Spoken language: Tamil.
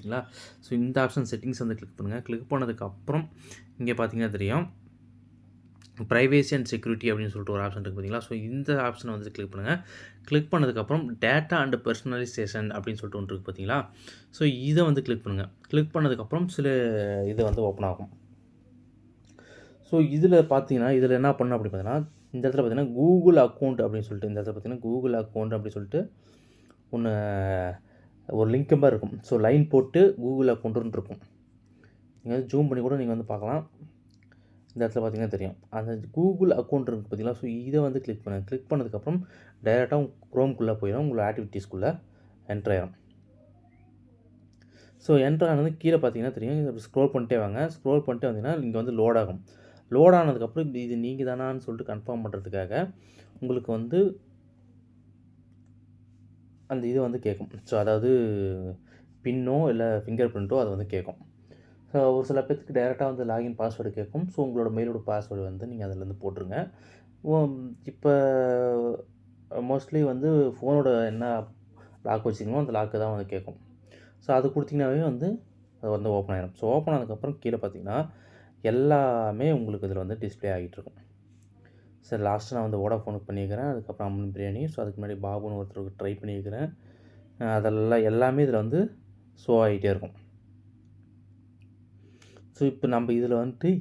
பார்த்தீங்களா? ஸோ இந்த ஆப்ஷன் செட்டிங்ஸ் வந்து கிளிக் பண்ணுங்கள். கிளிக் பண்ணதுக்கப்புறம் இங்கே பார்த்தீங்கன்னா தெரியும். பிரைவேசி அண்ட் செக்யூரிட்டி அப்படின்னு சொல்லிட்டு ஒரு ஆப்ஷன் இருக்குது பார்த்தீங்களா? ஸோ இந்த ஆப்ஷனை வந்து கிளிக் பண்ணுங்கள். கிளிக் பண்ணதுக்கப்புறம் டேட்டா அண்ட் பெர்சனலைசேஷன் அப்படின்னு சொல்லிட்டு ஒன்று இருக்குது பார்த்தீங்களா? ஸோ இதை வந்து கிளிக் பண்ணுங்கள். கிளிக் பண்ணதுக்கப்புறம் சில இது வந்து ஓப்பன் ஆகும். ஸோ இதில் பார்த்தீங்கன்னா, இதில் என்ன பண்ணணும் அப்படி பார்த்தீங்கன்னா, இந்த இடத்துல பார்த்தீங்கன்னா கூகுள் அக்கௌண்ட் அப்படின்னு சொல்லிட்டு இந்த இடத்துல பார்த்தீங்கன்னா கூகுள் அக்கௌண்ட் அப்படின்னு சொல்லிட்டு ஒன்று ஒரு லிங்க் மாதிரி இருக்கும். ஸோ லைன் போட்டு கூகுள் அக்கௌண்ட்டுன்னு இருக்கும். நீங்கள் வந்து ஜூம் பண்ணி கூட நீங்கள் வந்து பார்க்கலாம். இந்த இடத்துல பார்த்தீங்கன்னா தெரியும். அந்த கூகுள் அக்கௌண்ட் இருக்குது பார்த்தீங்களா? ஸோ இதை வந்து கிளிக் பண்ணுங்கள். கிளிக் பண்ணதுக்கப்புறம் டைரெக்டாக குரோம்குள்ளே போயிடும். உங்களோட ஆக்டிவிட்டீஸ்குள்ளே என்டர் ஆயிரும். ஸோ என்டர் ஆனது கீழே பார்த்தீங்கன்னா தெரியும். ஸ்க்ரோல் பண்ணிட்டே வாங்க. ஸ்க்ரோல் பண்ணிட்டே வந்தீங்கன்னா இங்கே வந்து லோட் ஆகும். லோட் ஆனதுக்கப்புறம் இது நீங்கள் தானான்னு சொல்லிட்டு கன்ஃபார்ம் பண்ணுறதுக்காக உங்களுக்கு வந்து அந்த இது வந்து கேட்கும். ஸோ அதாவது பின்னோ இல்லை ஃபிங்கர் பிரிண்ட்டோ அது வந்து கேட்கும். ஸோ ஒரு சில பேத்துக்கு டைரெக்டாக வந்து லாகின் பாஸ்வேர்டு கேட்கும். ஸோ உங்களோட மெயிலோட பாஸ்வேர்டு வந்து நீங்கள் அதிலேருந்து போட்டுருங்க. இப்போ மோஸ்ட்லி வந்து ஃபோனோட என்ன லாக் வச்சிங்களோ அந்த லாக்கு தான் வந்து கேட்கும். ஸோ அது கொடுத்தீங்கன்னாவே வந்து அது வந்து ஓப்பன் ஆயிடும். ஸோ ஓப்பன் ஆனதுக்கப்புறம் கீழே பார்த்தீங்கன்னா எல்லாமே உங்களுக்கு இதில் வந்து டிஸ்ப்ளே ஆகிட்டுருக்கும். சரி லாஸ்ட்டு நான் வந்து வோடாஃபோனுக்கு பண்ணியிருக்கிறேன். அதுக்கப்புறம் அம்மன் பிரியாணி. ஸோ அதுக்கு முன்னாடி பாபுன்னு ஒருத்தருக்கு ட்ரை பண்ணியிருக்கிறேன். அதெல்லாம் எல்லாமே இதில் வந்து ஷோ ஆகிட்டே இருக்கும். ஸோ இப்போ நம்ம இதில் வந்துட்டு